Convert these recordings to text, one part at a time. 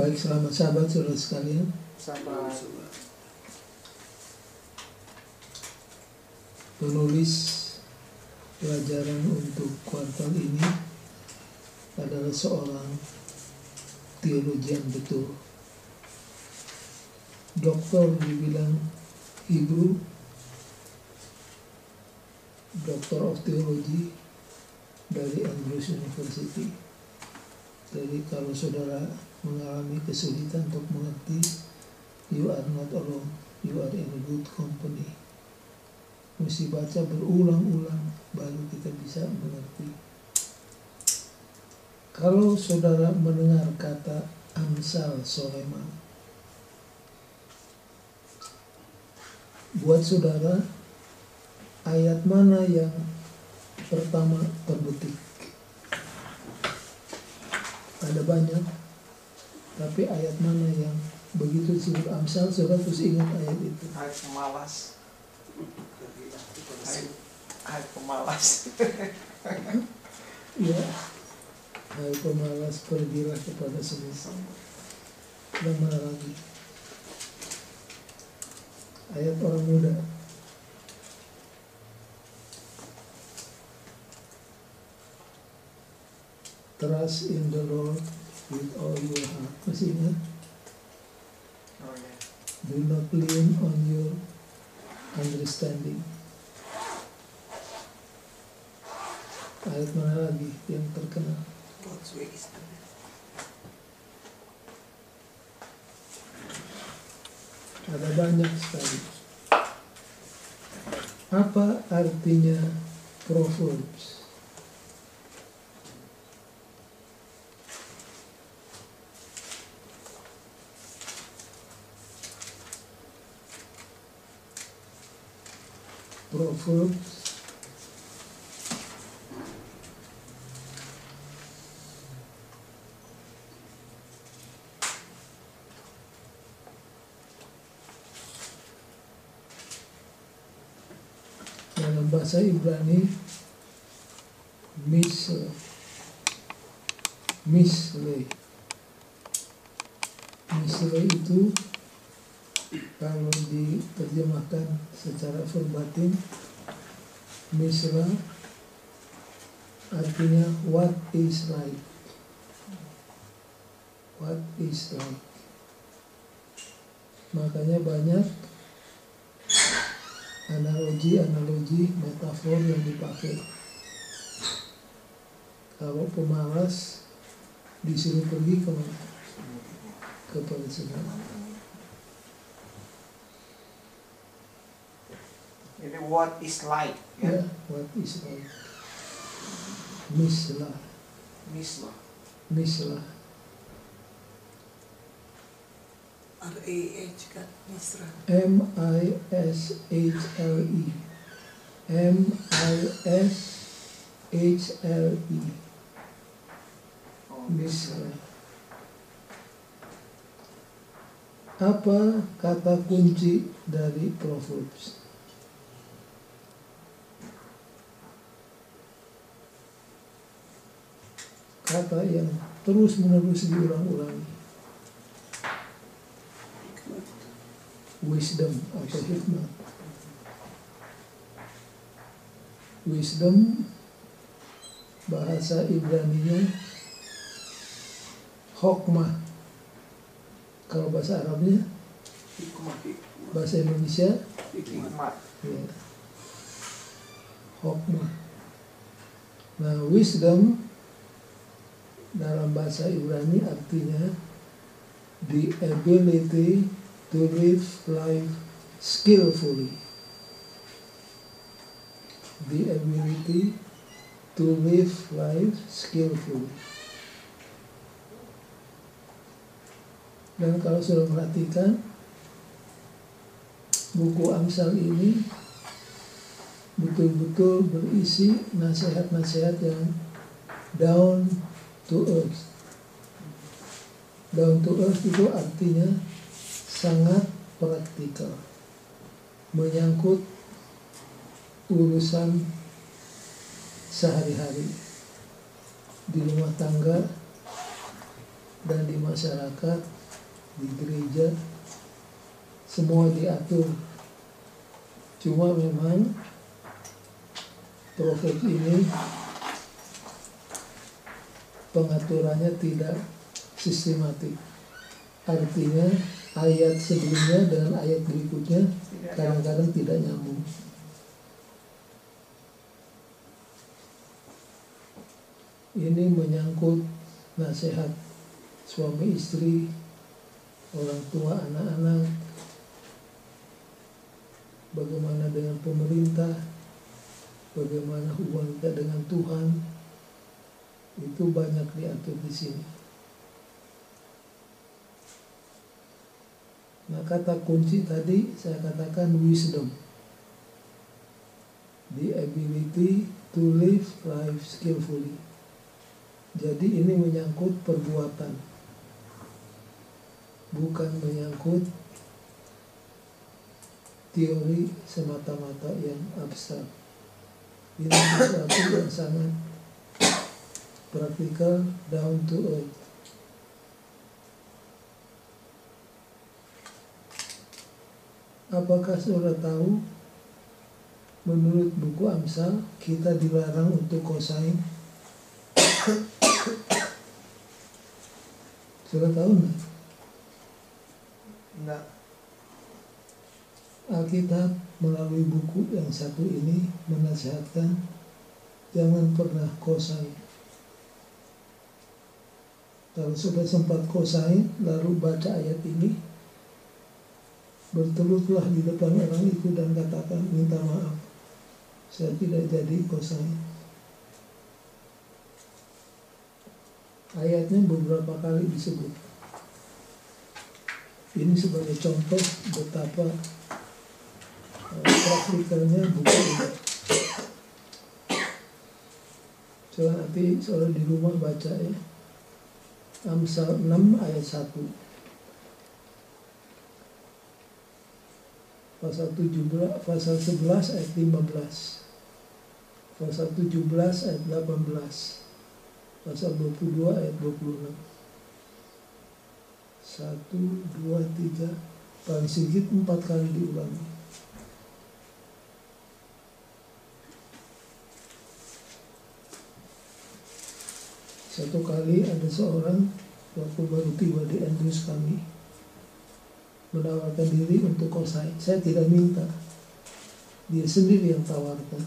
Baik, selamat sahabat saudara sekalian. Sahabat. Penulis pelajaran untuk kuartal ini adalah seorang teologian betul, doktor di bidang Hebrew, Doctor of Theology dari Andrews University. Jadi kalau saudara mengalami kesulitan untuk mengerti, you are not alone, you are in a good company. Mesti baca berulang-ulang baru kita bisa mengerti. Kalau saudara mendengar kata Amsal Soleman, buat saudara ayat mana yang pertama terbetik? Ada banyak, tapi ayat mana yang begitu disebut Amsal, saudara terus ingat ayat itu? Ayat pemalas. Ayat pemalas. Ya, hai pemalas, pergilah kepada semesta. Dan mana lagi? Ayat orang muda. Trust in the Lord with all your heart. Masih ingat? Oh ya. Do not lean on your understanding. Ayat mana lagi yang terkenal? God's way is the best. Ada banyak sekali. Apa artinya Proverbs? Proverbs dalam bahasa Ibrani misle. Misle itu kalau diterjemahkan secara verbatim, misra artinya what is right. What is right. Makanya banyak analogi, metafor yang dipakai. Kalau pemalas disuruh pergi kemana? Ke persidangan. Jadi what is light? Ya, what is right. Mislah. R-A-H kan Misra. M-I-S-H-L-E. Mislah. Apa kata kunci dari Proverbs? Kata yang terus-menerus diulang-ulangi. Wisdom atau hikmah. Wisdom bahasa Ibraninya hokmah. Kalau bahasa Arabnya, bahasa Indonesia, Hikmat. ya, hokmah. Nah, wisdom dalam bahasa Ibrani artinya the ability to live life skillfully. The ability to live life skillfully. Dan kalau sudah perhatikan buku Amsal ini betul-betul berisi nasihat-nasihat yang down to earth. Down to earth itu artinya sangat praktikal, menyangkut urusan sehari-hari di rumah tangga, dan di masyarakat, di gereja, semua diatur. Cuma memang profet ini pengaturannya tidak sistematik. Artinya ayat sebelumnya dengan ayat berikutnya kadang-kadang tidak nyambung. Ini menyangkut nasihat suami istri, orang tua anak-anak, bagaimana dengan pemerintah, bagaimana hubungan kita dengan Tuhan, itu banyak diatur di sini. Nah, kata kunci tadi saya katakan wisdom, the ability to live life skillfully. Jadi ini menyangkut perbuatan, bukan menyangkut teori semata-mata yang abstrak. Ini sesuatu yang sangat praktikal, down to earth. Apakah saudara tahu, menurut buku Amsal, kita dilarang untuk kosain? Saudara tahu nggak? Enggak. Alkitab melalui buku yang satu ini menasihatkan jangan pernah kosain. Kalau sudah sempat kosain, lalu baca ayat ini, bertelutlah di depan orang itu dan katakan, minta maaf, saya tidak jadi kosain. Ayatnya beberapa kali disebut. Ini sebagai contoh betapa praktikalnya buku ini. Coba nanti saudara di rumah baca ya. Amsal 6 ayat 1. Pasal 11 ayat 15. Pasal 17 ayat 18. Pasal 22 ayat 26. 1, 2, 3, paling sedikit 4 kali diulangi. Satu kali ada seorang waktu baru tiba di Andrews kami menawarkan diri untuk kosain. Saya tidak minta, dia sendiri yang tawarkan.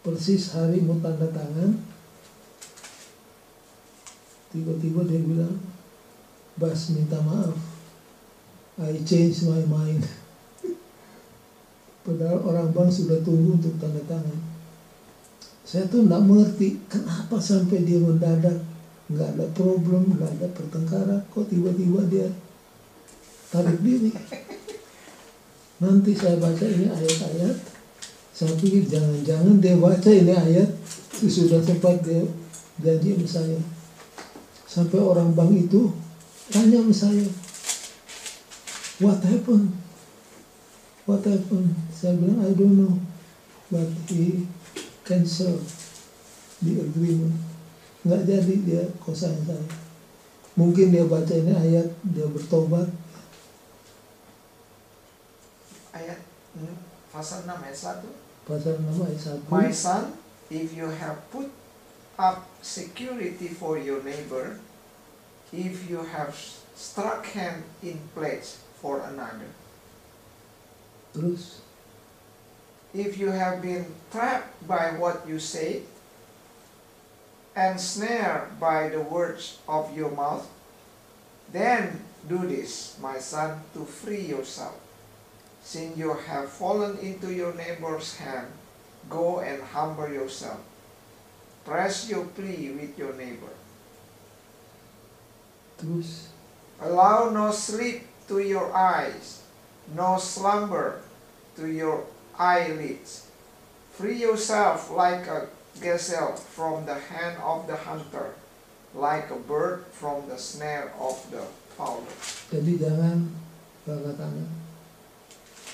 Persis hari mau tanda tangan, tiba-tiba dia bilang, Bas, minta maaf, I change my mind. Padahal orang bank sudah tunggu untuk tanda tangan. Saya tuh nggak mengerti kenapa sampai dia mendadak, nggak ada problem, nggak ada pertengkaran, kok tiba-tiba dia tarik diri. Nanti saya baca ini ayat-ayat, saya pikir jangan-jangan dia baca ini ayat sesudah sempat dia janji sama saya. Sampai orang bank itu tanya sama saya, what happened? What happened? Saya bilang, I don't know, but he cancel the agreement. Nggak jadi dia kosain saya. Mungkin dia baca ini ayat, dia bertobat. Ayat pasal 6 ayat 1. Pasal 6 ayat 1. My son, if you have put up security for your neighbor, if you have struck hand in pledge for another, Terus, if you have been trapped by what you say, and snared by the words of your mouth, then do this, my son, to free yourself. Since you have fallen into your neighbor's hand, go and humble yourself. Press your plea with your neighbor. terus, Allow no sleep to your eyes, no slumber to your eyelids. Free yourself like a gazelle from the hand of the hunter, like a bird from the snare of the fowler. jadi jangan tanda tangan.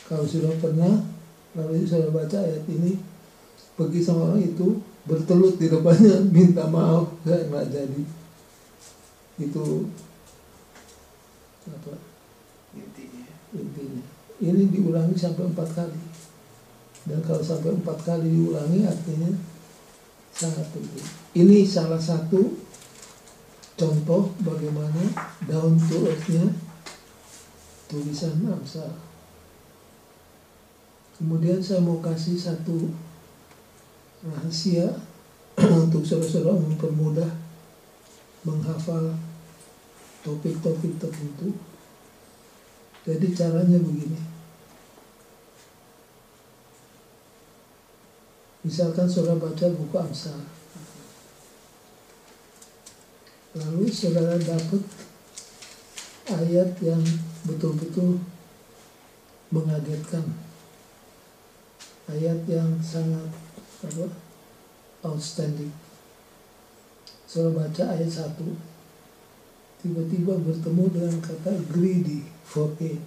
Kalau sudah pernah, lalu sudah baca ayat ini, pergi sama orang itu, bertelut di depannya, minta maaf, nggak jadi. Itu apa intinya. intinya. Ini diulangi sampai 4 kali. Dan kalau sampai 4 kali diulangi artinya sangat penting. Ini salah satu contoh bagaimana down to earth-nya tulisan Amsal. Kemudian saya mau kasih satu rahasia untuk saudara-saudara mempermudah menghafal topik-topik tertentu. Jadi caranya begini. Misalkan saudara baca buku Amsal, lalu saudara dapat ayat yang betul-betul mengagetkan, ayat yang sangat outstanding. Saudara baca ayat 1, tiba-tiba bertemu dengan kata greedy for gain.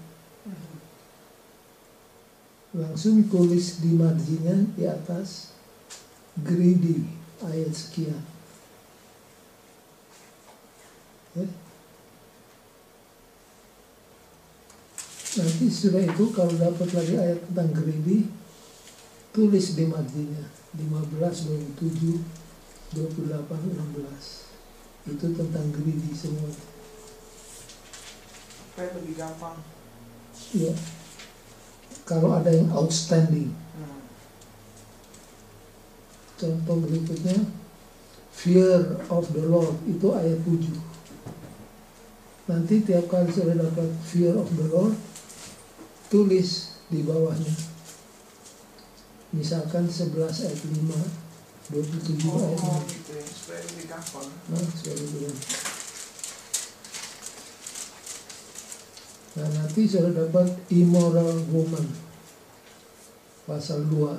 Langsung tulis di marginnya di atas greedy ayat sekian. Ya. Nanti sudah itu kalau dapat lagi ayat tentang greedy, tulis di marginnya 15, 27, 28, 16. Itu tentang greedy semua. Supaya lebih gampang. Ya. Kalau ada yang outstanding. Contoh berikutnya, fear of the Lord, itu ayat 7. Nanti tiap kali sudah dapat fear of the Lord, tulis di bawahnya. Misalkan 11 ayat 5, 27 ayat 5. Gitu ya, supaya lebih gampang. Supaya lebih gampang. Nah, nanti sudah dapat immoral woman, pasal 2.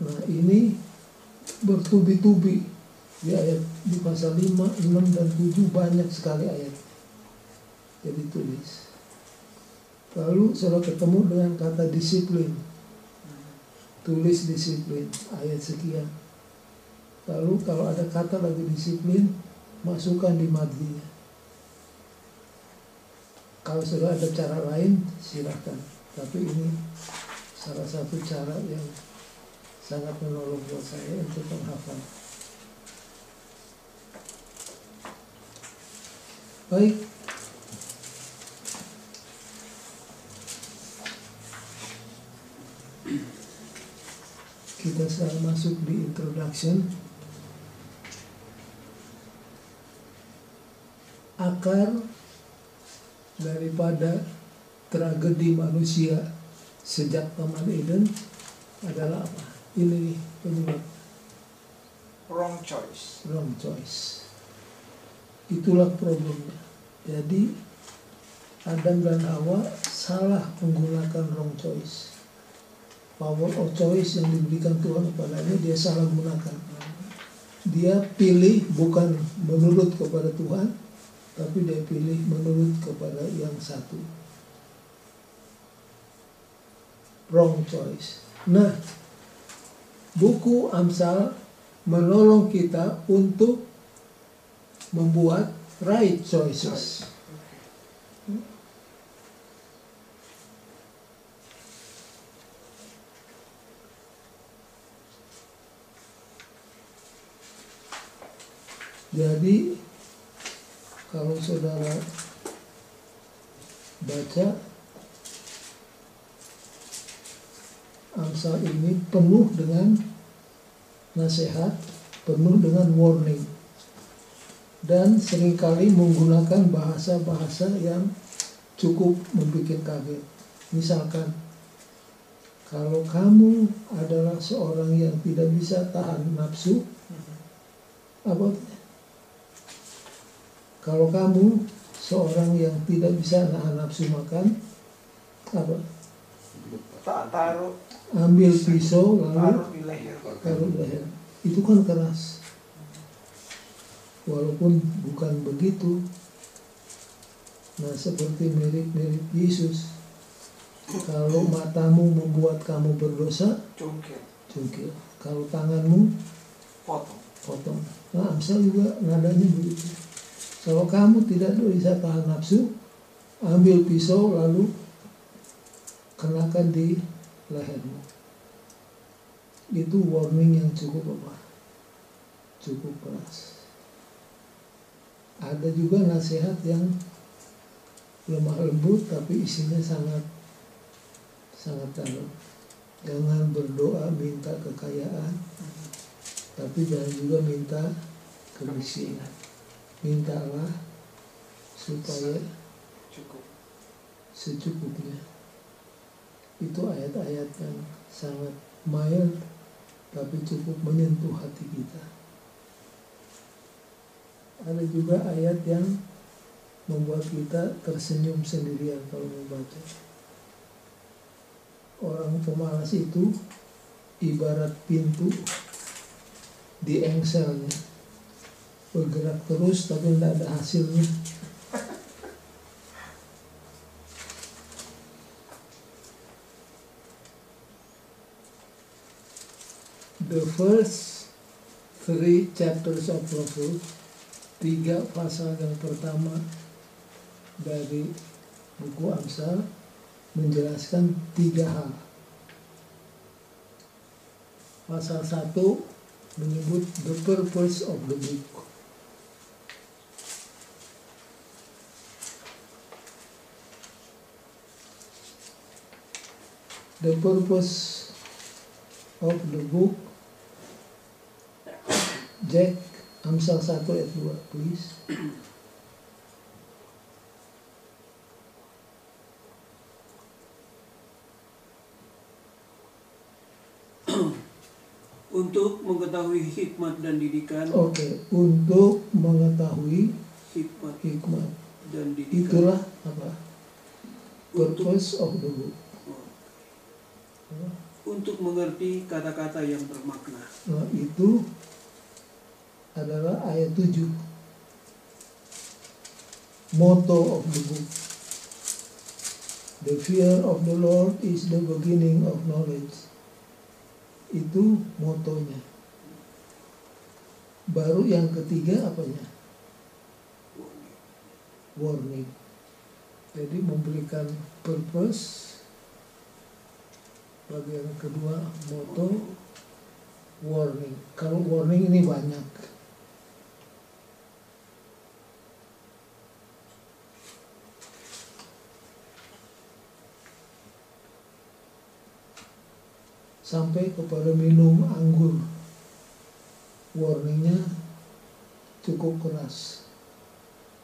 Nah, ini bertubi-tubi di ayat di pasal 5, 6, dan 7 banyak sekali ayat. Jadi tulis. Lalu sudah ketemu dengan kata disiplin. Tulis disiplin, ayat sekian. Lalu kalau ada kata lagi disiplin, masukkan di marginnya. Kalau sudah ada cara lain, silakan. Tapi ini salah satu cara yang sangat menolong buat saya untuk menghafal. Baik. Kita sekarang masuk di introduction. Akar daripada tragedi manusia sejak Taman Eden adalah apa? Ini nih penyebab. Wrong choice. Wrong choice. Itulah problemnya. Jadi Adam dan Hawa salah menggunakan wrong choice. Power of choice yang diberikan Tuhan kepadanya dia salah gunakan. Dia pilih bukan menurut kepada Tuhan, tapi dia pilih menurut kepada yang satu. Wrong choice. Nah, buku Amsal menolong kita untuk membuat right choices. Jadi kalau saudara baca Amsal ini penuh dengan nasihat, penuh dengan warning, dan seringkali menggunakan bahasa-bahasa yang cukup membuat kaget. Misalkan, kalau kamu adalah seorang yang tidak bisa tahan nafsu, apa? Kalau kamu seorang yang tidak bisa nahan nafsu makan, apa? Tak taruh. Ambil pisau lalu Taruh di leher. taruh di leher. Itu kan keras. Walaupun bukan begitu. Nah, seperti mirip-mirip Yesus. Kalau matamu membuat kamu berdosa, cungkil. Kalau tanganmu, Potong. potong. Nah, Amsal juga nadanya begitu. Kalau kamu tidak bisa tahan nafsu, ambil pisau lalu kenakan di lehermu. Itu warning yang cukup apa? Cukup keras. Ada juga nasihat yang lemah lembut tapi isinya sangat dalam. Jangan berdoa minta kekayaan, tapi jangan juga minta kemiskinan. Mintalah supaya Cukup. secukupnya. Itu ayat-ayat yang sangat mild tapi cukup menyentuh hati kita. Ada juga ayat yang membuat kita tersenyum sendirian kalau membaca. Orang pemalas itu ibarat pintu di engselnya, bergerak terus tapi tidak ada hasilnya. The first 3 chapters of Proverbs, 3 pasal yang pertama dari buku Amsal menjelaskan 3 hal. Pasal 1 menyebut the purpose of the book. The purpose of the book, Jack, Amsal 1 ayat 2, please. Untuk mengetahui hikmat dan didikan. Oke, untuk mengetahui hikmat dan didikan. Itulah apa? Purpose of the book. Untuk mengerti kata-kata yang bermakna. Nah, itu adalah ayat 7. Motto of the book. The fear of the Lord is the beginning of knowledge. Itu motonya. Baru yang ketiga apanya? Warning. Jadi memberikan purpose. Bagian kedua moto, warning. Kalau warning ini banyak. Sampai kepada minum anggur, warningnya cukup keras.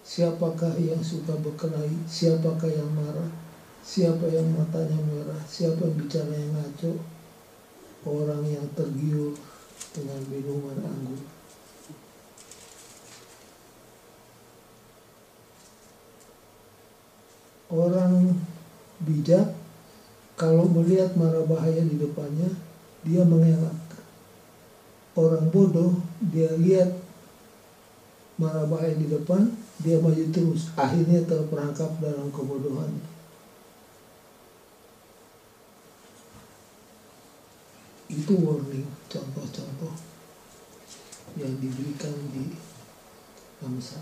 Siapakah yang suka berkelahi? Siapakah yang marah? Siapa yang matanya merah? Siapa yang bicara yang ngaco? Orang yang tergiur dengan minuman anggur. Orang bijak kalau melihat mara bahaya di depannya, dia mengelak. Orang bodoh, dia lihat mara bahaya di depan, dia maju terus. Akhirnya terperangkap dalam kebodohannya. Itu warning, contoh-contoh yang diberikan di Amsal.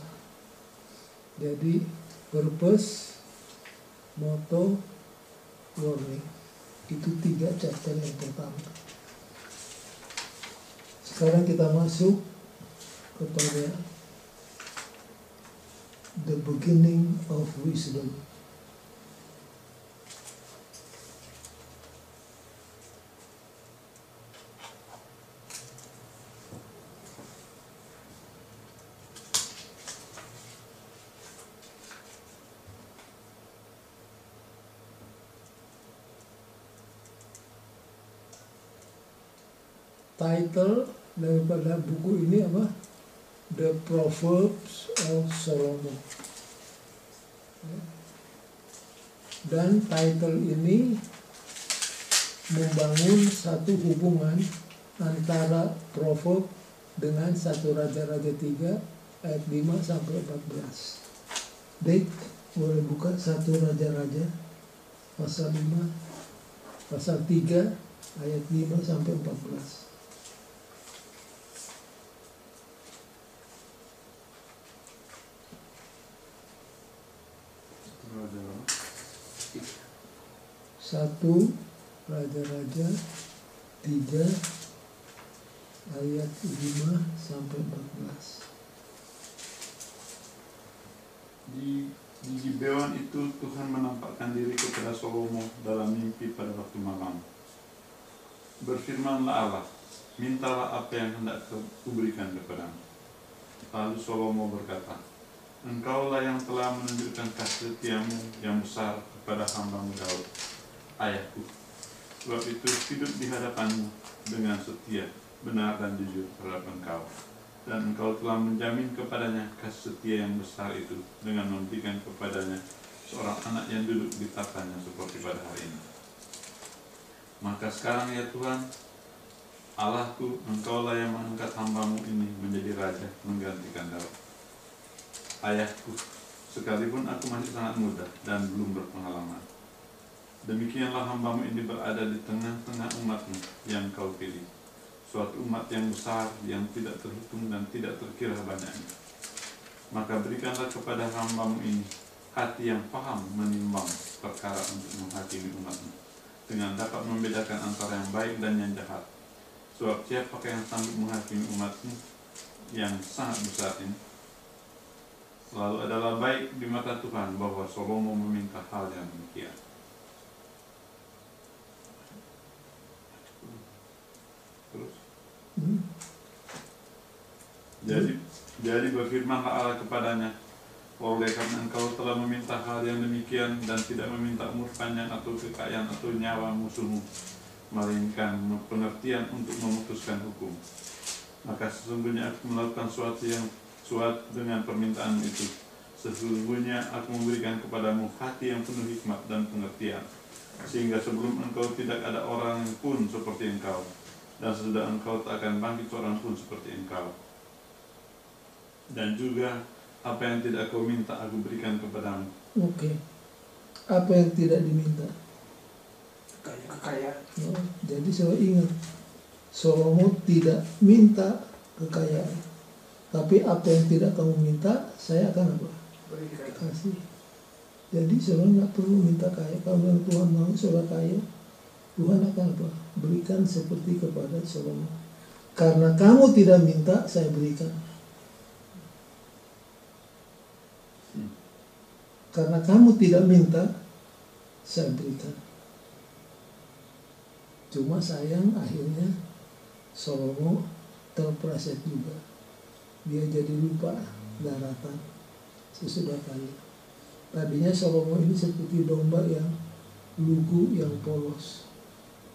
Jadi purpose, motto, warning. Itu 3 chapter yang pertama. Sekarang kita masuk kepada the beginning of wisdom. Title daripada buku ini apa? The Proverbs of Solomon. Dan title ini membangun satu hubungan antara Proverb dengan 1 Raja-Raja 3 ayat 5 sampai 14. Dek, boleh buka 1 Raja-Raja pasal 5, pasal 3 ayat 5 sampai 14. 1 Raja-Raja 3 ayat 5 sampai 14. Di Gibeon itu Tuhan menampakkan diri kepada Salomo dalam mimpi pada waktu malam. Berfirmanlah Allah, mintalah apa yang hendak kuberikan kepadamu. Lalu Salomo berkata, Engkaulah yang telah menunjukkan kasih setiamu yang besar kepada hambamu Daud, ayahku. Sebab itu hidup di hadapanmu dengan setia, benar dan jujur terhadap engkau. Dan engkau telah menjamin kepadanya kasih setia yang besar itu dengan memberikan kepadanya seorang anak yang duduk di tatanya seperti pada hari ini. Maka sekarang ya Tuhan, Allahku, engkaulah yang mengangkat hambamu ini menjadi raja menggantikan Daud, ayahku, sekalipun aku masih sangat muda dan belum berpengalaman. Demikianlah hambamu ini berada di tengah-tengah umatmu yang kau pilih, suatu umat yang besar, yang tidak terhitung dan tidak terkira banyaknya. Maka berikanlah kepada hambamu ini hati yang paham menimbang perkara untuk menghakimi umatmu, dengan dapat membedakan antara yang baik dan yang jahat. Sebab siapakah yang sanggup menghakimi umatmu yang sangat besar ini? Lalu adalah baik di mata Tuhan bahwa Salomo meminta hal yang demikian. Terus? Jadi berfirmanlah Allah kepadanya, oleh karena engkau telah meminta hal yang demikian dan tidak meminta umur panjang atau kekayaan atau nyawa musuhmu, melainkan pengertian untuk memutuskan hukum, maka sesungguhnya aku melakukan suatu dengan permintaanmu itu. Sesungguhnya aku memberikan kepadamu hati yang penuh hikmat dan pengertian, sehingga sebelum engkau tidak ada orang pun seperti engkau, dan sesudah engkau tak akan bangkit seorang pun seperti engkau. Dan juga apa yang tidak kau minta aku berikan kepadamu. Oke. Apa yang tidak diminta? Kekayaan. Oh, jadi saya ingat, Salomo tidak minta kekayaan, tapi apa yang tidak kamu minta, saya akan apa? Berikan. Kasih. Jadi saudara nggak perlu minta kaya. Kalau yang Tuhan mau saudara kaya, Tuhan akan apa? Berikan seperti kepada Salomo. Karena kamu tidak minta, saya berikan. Karena kamu tidak minta, saya berikan. Cuma sayang akhirnya Salomo terpleset juga. Dia jadi lupa daratan sesudah kaya. Tadinya Salomo ini seperti domba yang lugu, yang polos.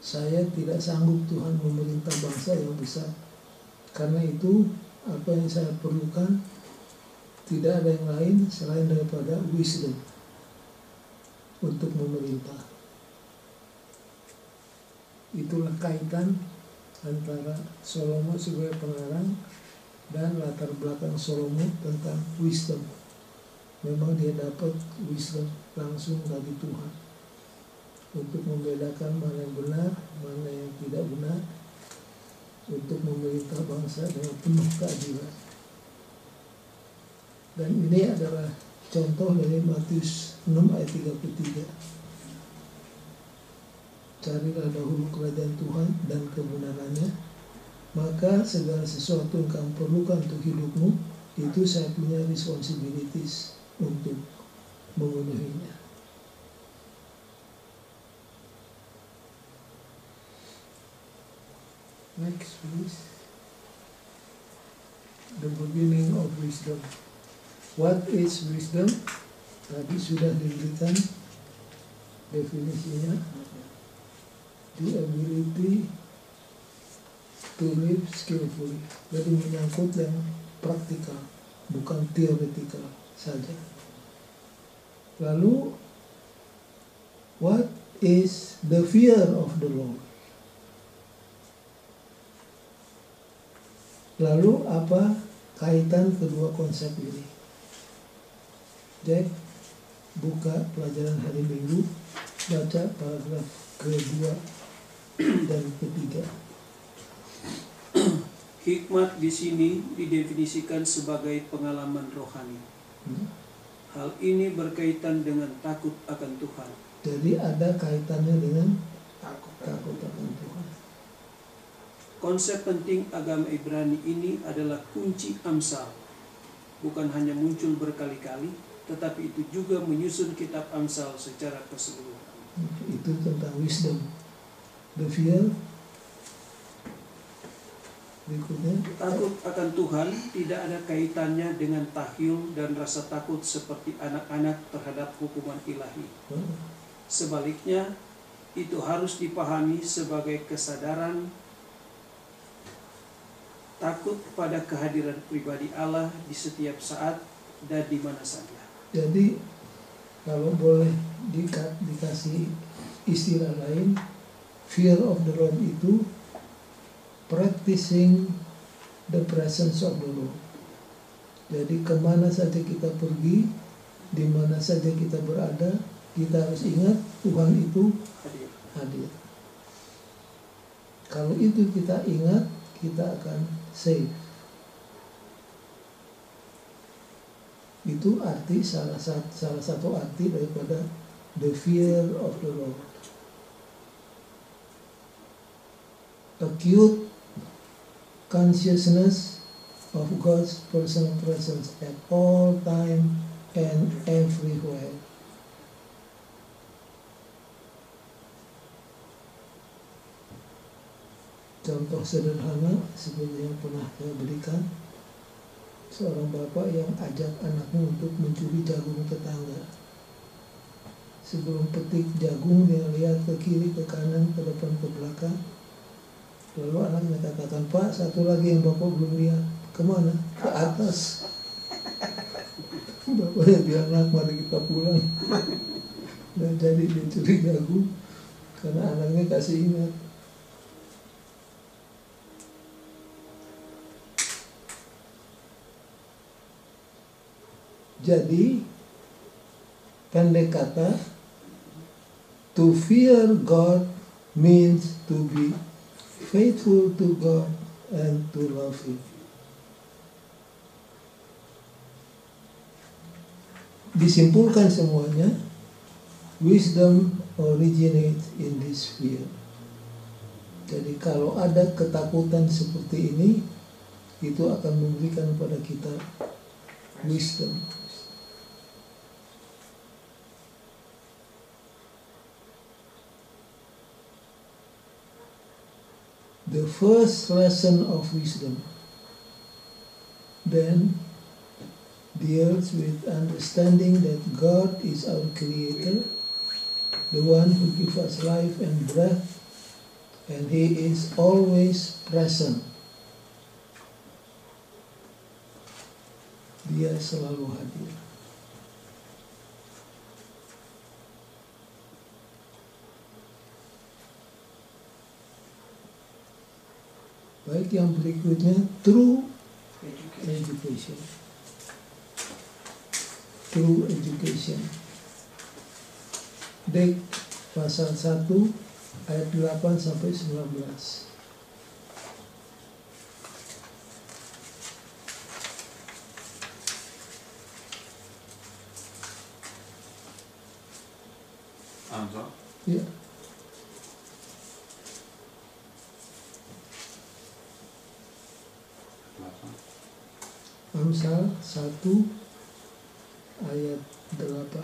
Saya tidak sanggup Tuhan memerintah bangsa yang besar. Karena itu apa yang saya perlukan tidak ada yang lain selain daripada wisdom untuk memerintah. Itulah kaitan antara Salomo sebagai pengarang dan latar belakang Salomo tentang wisdom. Memang dia dapat wisdom langsung dari Tuhan untuk membedakan mana yang benar, mana yang tidak benar, untuk memerintah bangsa dengan penuh keadilan. Dan ini adalah contoh dari Matius 6 ayat 33. Carilah dahulu kerajaan Tuhan dan kebenarannya, maka segala sesuatu yang kamu perlukan untuk hidupmu, itu saya punya responsibilities untuk memenuhinya. Next please. The beginning of wisdom. What is wisdom? Tadi sudah diberikan definisinya. The ability to live skillfully. Jadi menyangkut yang praktikal, bukan theoretical saja. Lalu, what is the fear of the Lord? Lalu apa kaitan kedua konsep ini? Jack, buka pelajaran hari Minggu, baca paragraf kedua dan ketiga. Hikmat di sini didefinisikan sebagai pengalaman rohani. Hal ini berkaitan dengan takut akan Tuhan. Jadi ada kaitannya dengan Takut. takut akan Tuhan. Konsep penting agama Ibrani ini adalah kunci Amsal. Bukan hanya muncul berkali-kali, tetapi itu juga menyusun kitab Amsal secara keseluruhan. Itu tentang wisdom. The fear. Berikutnya, Takut akan Tuhan tidak ada kaitannya dengan tahyul dan rasa takut seperti anak-anak terhadap hukuman ilahi. Sebaliknya, itu harus dipahami sebagai kesadaran takut pada kehadiran pribadi Allah di setiap saat dan di mana saja. jadi kalau boleh dikasih istilah lain, fear of the Lord itu practicing the presence of the Lord. Jadi kemana saja kita pergi, di mana saja kita berada, kita harus ingat Tuhan itu hadir. Kalau itu kita ingat, kita akan safe. Itu arti salah satu arti daripada the fear of the Lord. Acute consciousness of God's personal presence at all time and everywhere. Contoh sederhana seperti yang pernah saya berikan, seorang bapak yang ajak anaknya untuk mencuri jagung tetangga. Sebelum petik jagung, dia lihat ke kiri, ke kanan, ke depan, ke belakang. Lalu anaknya katakan, "Pak, satu lagi yang bapak belum lihat." "Kemana?" "Ke atas." Bapaknya bilang, "Nak, mari kita pulang." Dan jadi dia curi jagung karena anaknya kasih ingat. Jadi pendek kata, to fear God means to be faithful to God and to love Him. Disimpulkan semuanya, wisdom originates in this fear. Jadi kalau ada ketakutan seperti ini, itu akan memberikan kepada kita wisdom. The first lesson of wisdom then deals with understanding that God is our Creator, the one who gives us life and breath, and He is always present. Dia selalu hadir. Baik, yang berikutnya, true education. True education. Dek pasal 1 ayat 8 sampai 19. Amsal. Ya. Amsal 1 ayat 8.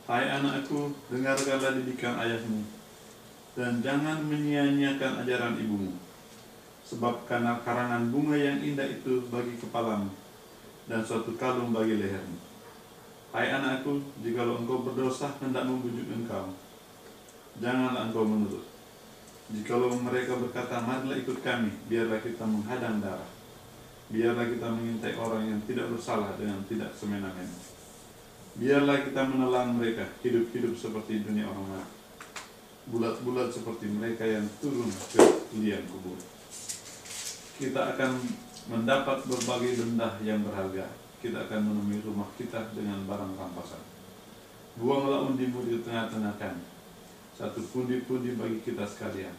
Hai anakku, dengarkanlah didikan ayahmu, dan jangan menyia-nyiakan ajaran ibumu. Sebab karena karangan bunga yang indah itu bagi kepalamu, dan suatu kalung bagi lehermu. Hai anakku, jikalau engkau berdosa hendak membujuk engkau, janganlah engkau menurut. Jikalau mereka berkata, marilah ikut kami, biarlah kita menghadang darah. Biarlah kita mengintai orang yang tidak bersalah dengan tidak semena-mena. Biarlah kita menelan mereka, hidup-hidup seperti dunia orang mati. Bulat-bulat seperti mereka yang turun ke liang kubur. Kita akan mendapat berbagai benda yang berharga. Kita akan menemui rumah kita dengan barang rampasan. Buanglah undimu di tengah-tengah kami, satu pundi-pundi bagi kita sekalian.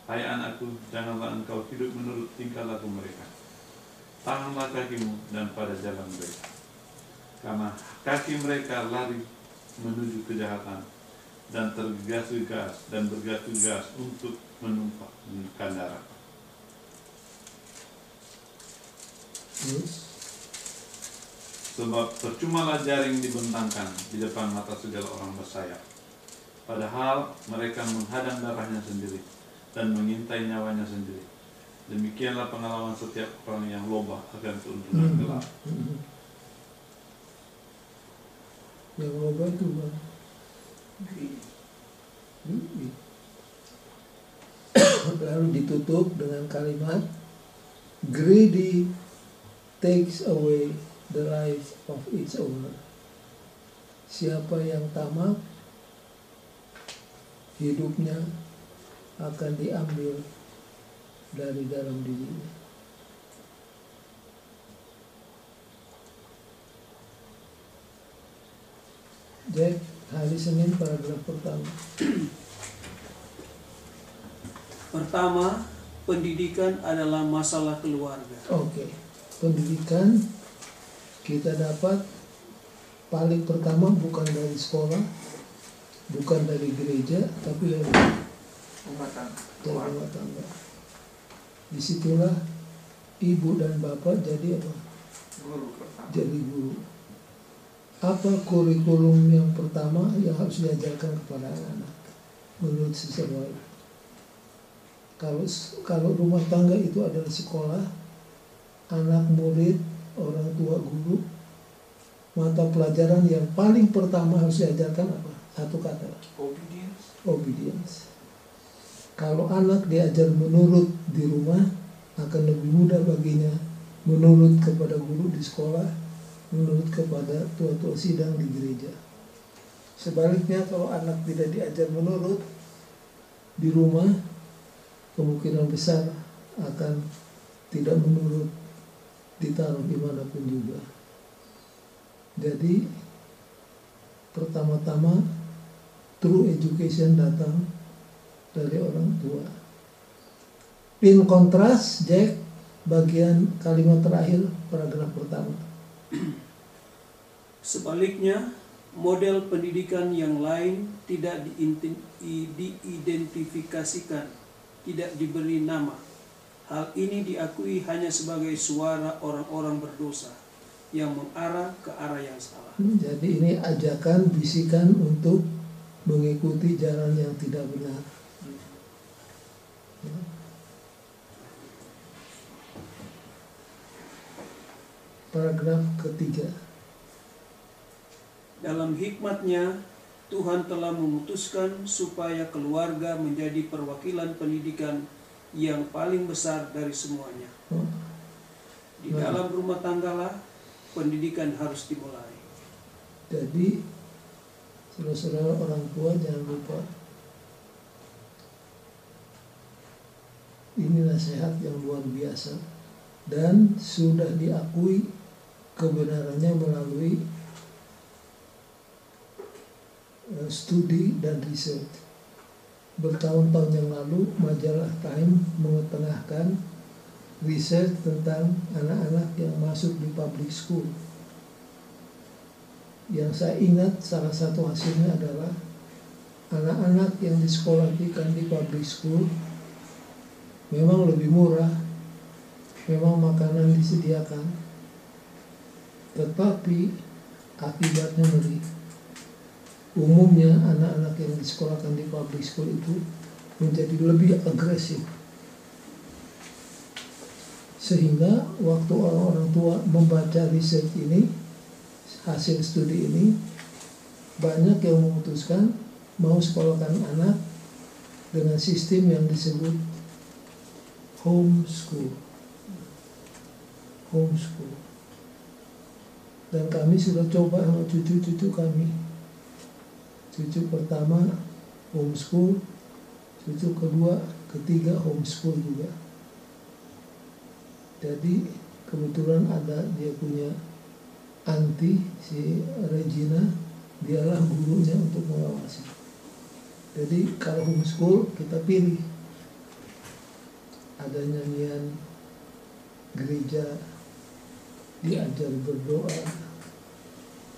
Hai anakku, janganlah engkau hidup menurut tingkah laku mereka. tahanlah kakimu dan pada jalan mereka, karena kaki mereka lari menuju kejahatan dan tergegas-gegas dan bergegas untuk menumpahkan darah. Sebab percumalah jaring dibentangkan di depan mata segala orang bersayap, padahal mereka menghadang darahnya sendiri dan mengintai nyawanya sendiri. Demikianlah pengalaman setiap orang yang lomba akan keuntungan gelap. Yang lomba itu Bang. Lalu ditutup dengan kalimat greedy takes away the life of its owner. Siapa yang tamak, hidupnya akan diambil dari dalam dirinya. Jack, hari Senin paragraf pertama. Pertama, pendidikan adalah masalah keluarga. Oke, pendidikan kita dapat paling pertama bukan dari sekolah, bukan dari gereja, tapi dari Rumah tangga. rumah tangga. Disitulah ibu dan bapak jadi apa? Guru pertama. Jadi guru. Apa kurikulum yang pertama yang harus diajarkan kepada anak-anak menurut Sister White? Kalau rumah tangga itu adalah sekolah, anak murid, orang tua guru, mata pelajaran yang paling pertama harus diajarkan apa? Satu kata, Obedience. obedience. Kalau anak diajar menurut di rumah, akan lebih mudah baginya menurut kepada guru di sekolah, menurut kepada tua-tua sidang di gereja. Sebaliknya kalau anak tidak diajar menurut di rumah, kemungkinan besar akan tidak menurut ditaruh dimanapun juga. Jadi pertama-tama true education datang dari orang tua. In kontras, Jack, bagian kalimat terakhir paragraf pertama. Sebaliknya, model pendidikan yang lain tidak diidentifikasikan, tidak diberi nama. Hal ini diakui hanya sebagai suara orang-orang berdosa yang mengarah ke arah yang salah. Jadi ini ajakan, bisikan untuk mengikuti jalan yang tidak benar. Paragraf ketiga. Dalam hikmatnya, Tuhan telah memutuskan supaya keluarga menjadi perwakilan pendidikan yang paling besar dari semuanya. Di dalam rumah tanggalah pendidikan harus dimulai. Jadi, saudara-saudara orang tua jangan lupa, ini nasihat yang luar biasa dan sudah diakui kebenarannya melalui studi dan riset. Bertahun-tahun yang lalu majalah Time mengetengahkan riset tentang anak-anak yang masuk di public school. Yang saya ingat salah satu hasilnya adalah anak-anak yang disekolahkan di public school memang lebih murah, memang makanan disediakan, tetapi akibatnya ngeri. Umumnya anak-anak yang disekolahkan di public school itu menjadi lebih agresif. Sehingga waktu orang-orang tua membaca riset ini, hasil studi ini, banyak yang memutuskan mau sekolahkan anak dengan sistem yang disebut homeschool. Homeschool. Dan kami sudah coba sama cucu-cucu kami. Cucu pertama homeschool, cucu kedua, ketiga homeschool juga. Jadi kebetulan ada dia punya anti, si Regina, dialah gurunya untuk mengawasi. Jadi kalau homeschool kita pilih, ada nyanyian gereja, diajar berdoa.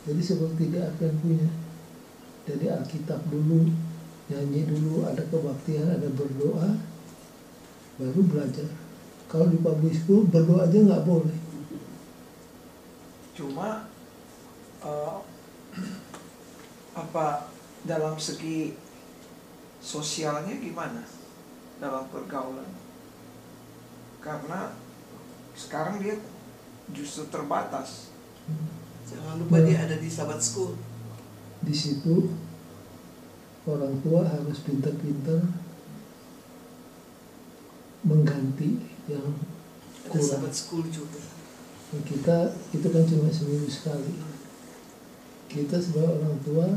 Jadi seperti di Advent punya. Jadi Alkitab dulu, nyanyi dulu, ada kebaktian, ada berdoa, baru belajar. Kalau di public school berdoa aja nggak boleh. Cuma apa dalam segi sosialnya gimana dalam pergaulan? Karena sekarang dia justru terbatas. Jangan lupa dia ada di Sabbath School. Di situ orang tua harus pintar-pintar mengganti yang Ada kurang. Sabbath School juga. Kita itu kan cuma seminggu sekali. Kita sebagai orang tua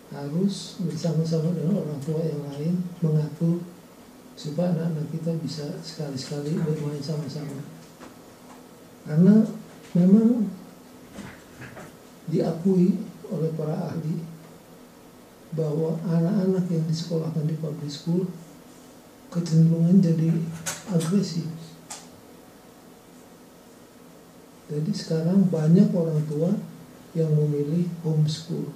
harus bersama-sama dengan orang tua yang lain mengatur supaya anak-anak kita bisa sekali-sekali bermain sama-sama. Karena memang diakui oleh para ahli bahwa anak-anak yang disekolahkan di public school kecenderungan jadi agresif. Jadi sekarang banyak orang tua yang memilih homeschool.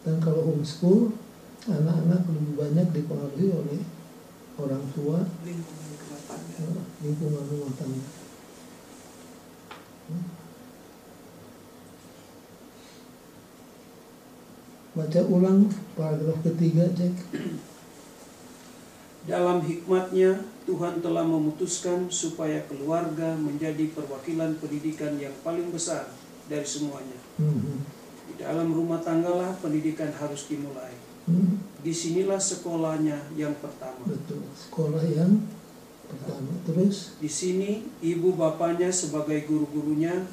Dan kalau homeschool, anak-anak lebih banyak dipengaruhi oleh orang tua, Lingkungan rumah tangga. lingkungan rumah tangga. Baca ulang paragraf ketiga, Jack. Dalam hikmatnya, Tuhan telah memutuskan supaya keluarga menjadi perwakilan pendidikan yang paling besar dari semuanya. Di dalam rumah tanggalah pendidikan harus dimulai. Disinilah sekolahnya yang pertama. Betul, sekolah yang pertama. Terus, Di sini ibu bapaknya sebagai guru-gurunya,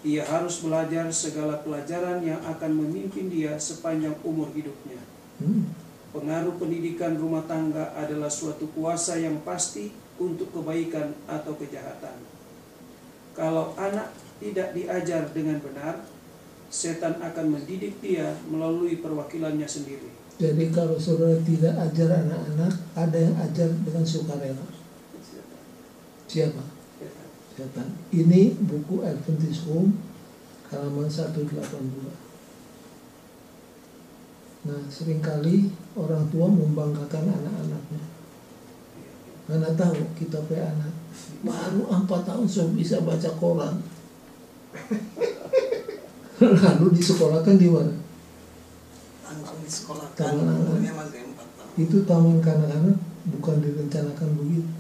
ia harus belajar segala pelajaran yang akan memimpin dia sepanjang umur hidupnya. Pengaruh pendidikan rumah tangga adalah suatu kuasa yang pasti untuk kebaikan atau kejahatan. Kalau anak tidak diajar dengan benar, setan akan mendidik dia melalui perwakilannya sendiri. jadi kalau saudara tidak ajar anak-anak, ada yang ajar dengan sukarela. Siapa? Setan. Ini buku Adventist Home halaman 182. Nah, seringkali orang tua membanggakan anak-anaknya. Karena tahu kita punya anak baru 4 tahun sudah bisa baca Quran. Lalu disekolahkan di mana? Langsung di sekolah Taman anak. umurnya masih 4 tahun. Itu taman kanak-kanak, bukan direncanakan begitu.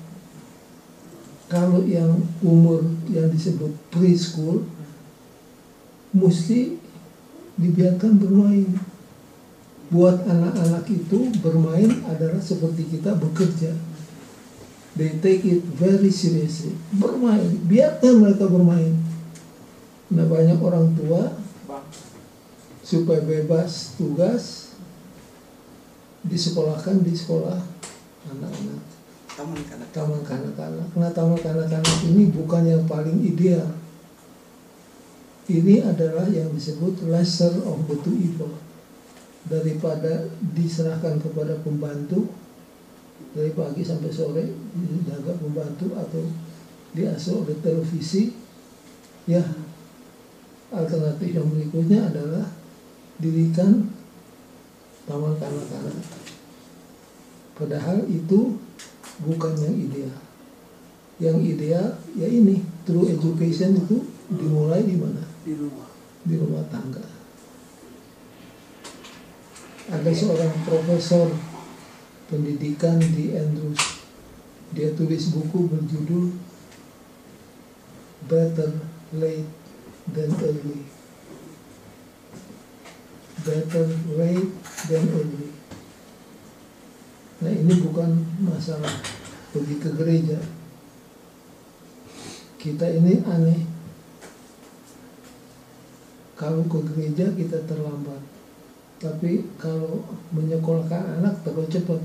Kalau yang umur yang disebut preschool, mesti dibiarkan bermain. Buat anak-anak itu bermain adalah seperti kita bekerja. They take it very seriously. Bermain, biarkan mereka bermain. Nah, banyak orang tua supaya bebas tugas disekolahkan di sekolah anak-anak, taman kanak-kanak. Nah, taman kanak-kanak ini bukan yang paling ideal. Ini adalah yang disebut lesser of the two evil. Daripada diserahkan kepada pembantu dari pagi sampai sore, dijaga pembantu atau diasuh oleh televisi, ya alternatif yang berikutnya adalah dirikan taman kanak-kanak. Padahal itu bukan yang ideal. Yang ideal ya ini, true education itu dimulai di mana? Di rumah. Di rumah tangga. Ada seorang profesor pendidikan di Andrews. Dia tulis buku berjudul Better Late Than Early. Better late than early. Nah, ini bukan masalah pergi ke gereja. Kita ini aneh. Kalau ke gereja kita terlambat. Tapi kalau menyekolahkan anak terlalu cepat.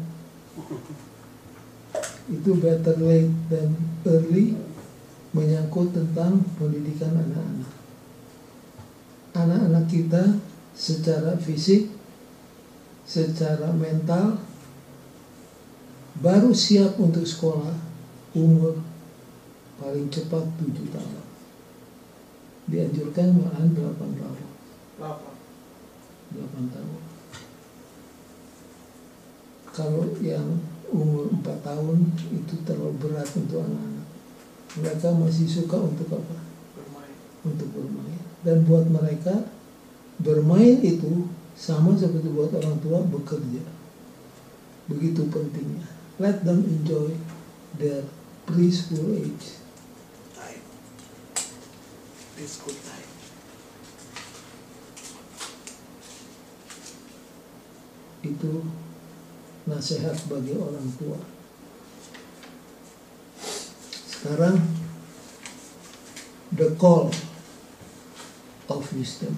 Itu better late than early, menyangkut tentang pendidikan anak-anak. Anak-anak kita secara fisik, secara mental baru siap untuk sekolah umur paling cepat 7 tahun. Dianjurkan malahan 8 tahun. 8 tahun. Kalau yang umur 4 tahun itu terlalu berat untuk anak-anak. Mereka masih suka untuk apa? Bermain. Untuk bermain. Dan buat mereka bermain itu sama seperti buat orang tua bekerja. Begitu pentingnya. Let them enjoy their preschool age. Time. Preschool time. Itu nasihat bagi orang tua. Sekarang the call of wisdom.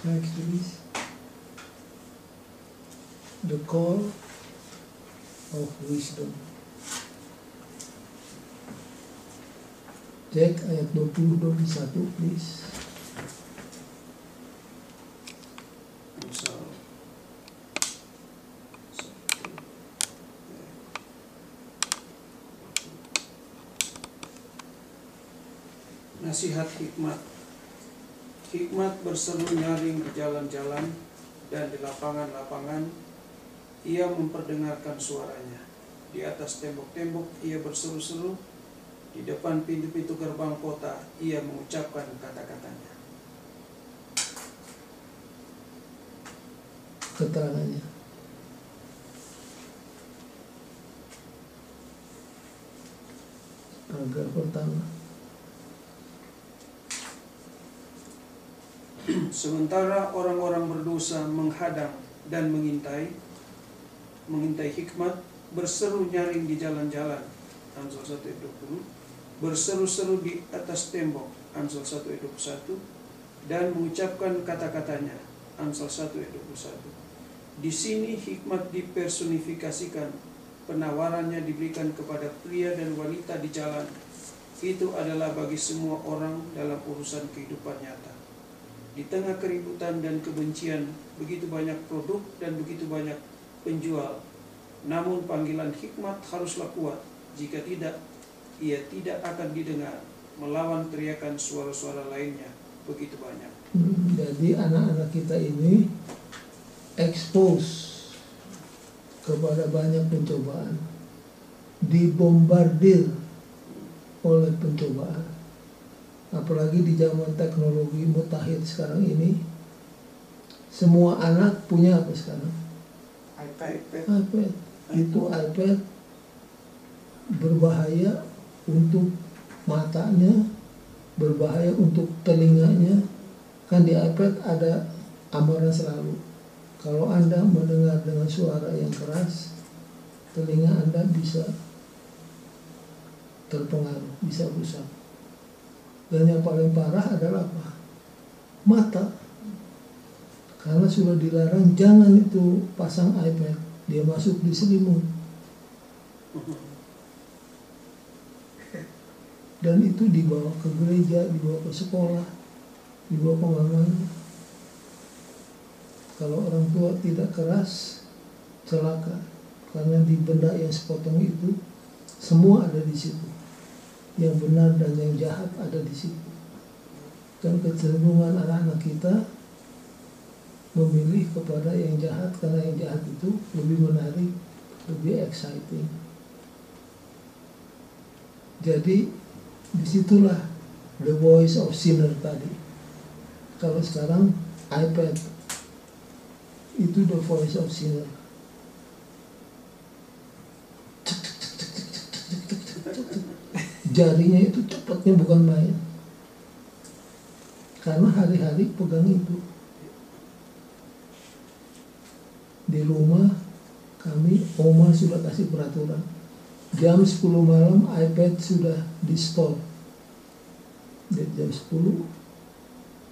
Next please. The call of wisdom. Cek ayat 20-21 please. Amsal 1. Nasihat hikmat. Hikmat berseru nyaring di jalan-jalan dan di lapangan-lapangan. Ia memperdengarkan suaranya. Di atas tembok-tembok ia berseru-seru. Di depan pintu-pintu gerbang kota ia mengucapkan kata-katanya. Keterangannya. Paragraf pertama. Sementara orang-orang berdosa menghadang dan mengintai hikmat, berseru nyaring di jalan-jalan, Amsal 1 ayat 20, berseru-seru di atas tembok, Amsal 1 ayat 21, dan mengucapkan kata-katanya, Amsal 1 ayat 21. Di sini hikmat dipersonifikasikan, penawarannya diberikan kepada pria dan wanita di jalan. Itu adalah bagi semua orang dalam urusan kehidupan nyata. Di tengah keributan dan kebencian, begitu banyak produk dan begitu banyak penjual. Namun panggilan hikmat haruslah kuat. Jika tidak, ia tidak akan didengar, melawan teriakan suara-suara lainnya begitu banyak. Jadi anak-anak kita ini expose kepada banyak pencobaan, dibombardir oleh pencobaan. Apalagi di zaman teknologi mutakhir sekarang ini, semua anak punya apa sekarang? iPad. Itu iPad berbahaya untuk matanya, berbahaya untuk telinganya. Kan di iPad ada amaran selalu. Kalau Anda mendengar dengan suara yang keras, telinga Anda bisa terpengaruh, bisa rusak. Dan yang paling parah adalah apa? Mata. Karena sudah dilarang, jangan itu pasang iPad, dia masuk di selimut. Dan itu dibawa ke gereja, dibawa ke sekolah, dibawa kemana-mana. Kalau orang tua tidak keras, celaka. Karena di benda yang sepotong itu, semua ada di situ. Yang benar dan yang jahat ada di situ. Dan kecenderungan anak-anak kita memilih kepada yang jahat, karena yang jahat itu lebih menarik, lebih exciting. Jadi disitulah the voice of sinner tadi. Kalau sekarang iPad itu the voice of sinner. Jarinya itu cepatnya bukan main. Karena hari-hari pegang itu. Di rumah kami, Oma sudah kasih peraturan. Jam 10 malam iPad sudah di store. Jadi jam 10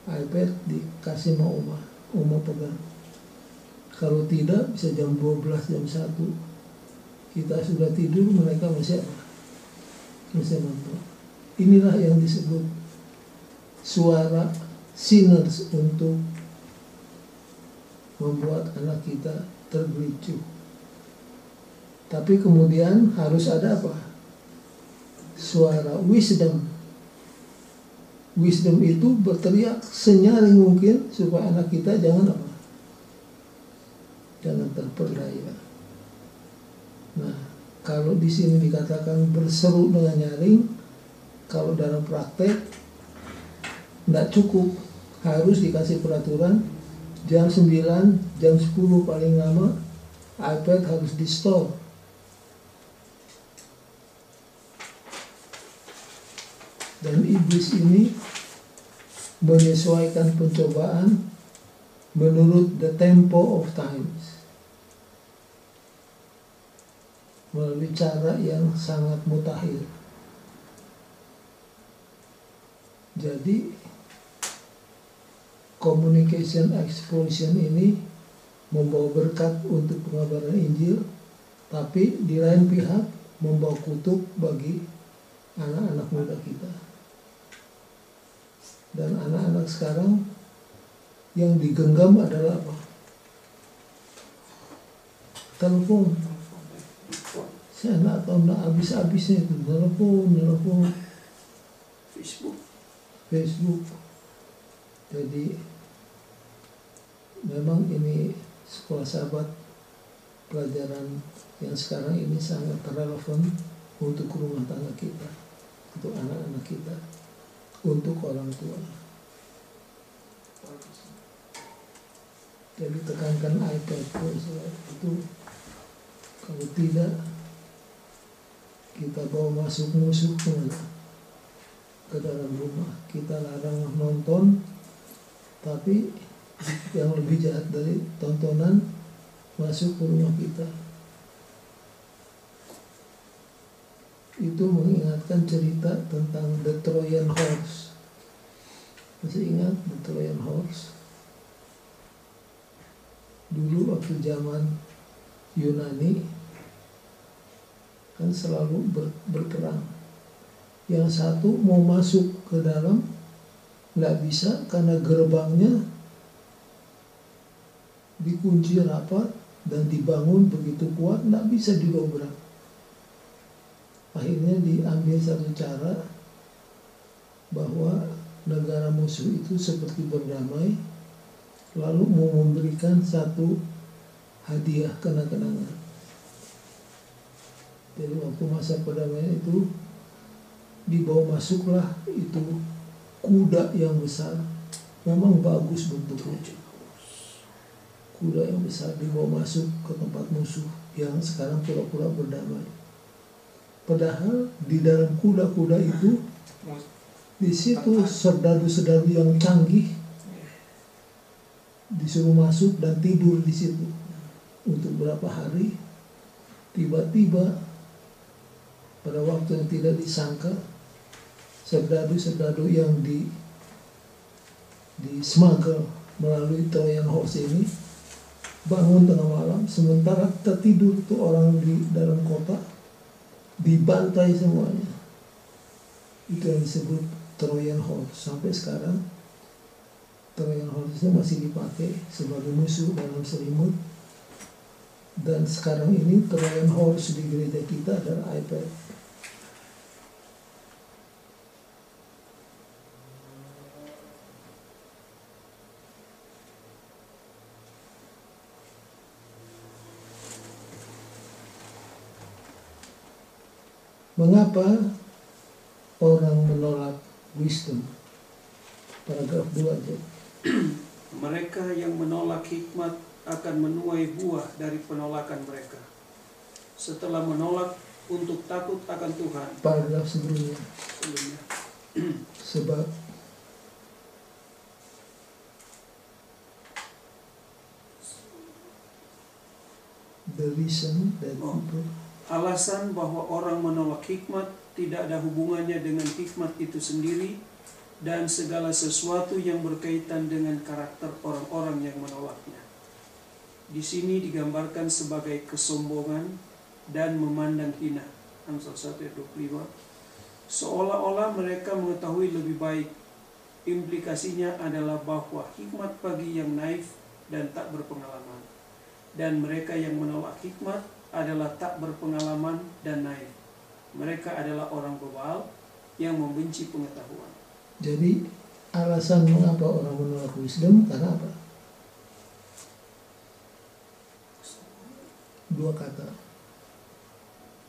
iPad dikasih sama Oma. Oma pegang. Kalau tidak bisa jam 12, jam 1. Kita sudah tidur, mereka masih nonton. Inilah yang disebut suara sinners untuk membuat anak kita tergelincir. Tapi kemudian harus ada apa? Suara wisdom. Wisdom itu berteriak senyaring mungkin supaya anak kita jangan apa? Jangan terperdaya. Nah, kalau di sini dikatakan berseru dengan nyaring, kalau dalam praktek tidak cukup, harus dikasih peraturan jam 9, jam 10 paling lama iPad harus di store. Dan iblis ini menyesuaikan pencobaan menurut the tempo of times, melalui cara yang sangat mutakhir. Jadi communication explosion ini membawa berkat untuk pengabaran Injil, tapi di lain pihak membawa kutuk bagi anak-anak muda kita. Dan anak-anak sekarang yang digenggam adalah apa? Telepon. Saya nggak tahu nggak habis-habisnya itu telepon, Facebook. Jadi memang ini sekolah sahabat, pelajaran yang sekarang ini sangat relevan untuk rumah tangga kita, untuk anak-anak kita, untuk orang tua. Jadi tekankan iPad itu, kalau tidak kita bawa masuk musuh ke dalam rumah. Kita larang nonton, tapi yang lebih jahat dari tontonan masuk ke rumah kita. Itu mengingatkan cerita tentang The Trojan Horse. Masih ingat The Trojan Horse? Dulu waktu zaman Yunani kan selalu berperang. Yang satu mau masuk ke dalam nggak bisa karena gerbangnya dikunci rapat dan dibangun begitu kuat, nggak bisa didobrak. Akhirnya diambil satu cara bahwa negara musuh itu seperti berdamai, lalu mau memberikan satu hadiah kenang-kenangan. Jadi waktu masa perdamaian itu dibawa masuklah itu kuda yang besar, memang bagus bentuknya. Kuda yang besar dibawa masuk ke tempat musuh yang sekarang pura-pura berdamai. Padahal di dalam kuda-kuda itu, di situ serdadu-serdadu yang canggih disuruh masuk dan tidur di situ untuk berapa hari. Tiba-tiba pada waktu yang tidak disangka, serdadu-serdadu yang di-smuggle melalui Trojan Horse ini bangun tengah malam, sementara tertidur tuh orang di dalam kota dibantai semuanya. Itu yang disebut Trojan Horse. Sampai sekarang Trojan Horse itu masih dipakai sebagai musuh dalam selimut. Dan sekarang ini Trojan Horse di gereja kita adalah iPad. Mengapa orang menolak wisdom? Paragraf 2 aja. Mereka yang menolak hikmat akan menuai buah dari penolakan mereka. Setelah menolak untuk takut akan Tuhan. Paragraf sebelumnya. Sebab the reason that people, alasan bahwa orang menolak hikmat tidak ada hubungannya dengan hikmat itu sendiri dan segala sesuatu yang berkaitan dengan karakter orang-orang yang menolaknya. Di sini digambarkan sebagai kesombongan dan memandang hina. Amsal 1:25. Seolah-olah mereka mengetahui lebih baik. Implikasinya adalah bahwa hikmat bagi yang naif dan tak berpengalaman. Dan mereka yang menolak hikmat adalah tak berpengalaman dan naif. Mereka adalah orang bebal yang membenci pengetahuan. Jadi alasan mengapa orang menolak wisdom karena apa? Dua kata.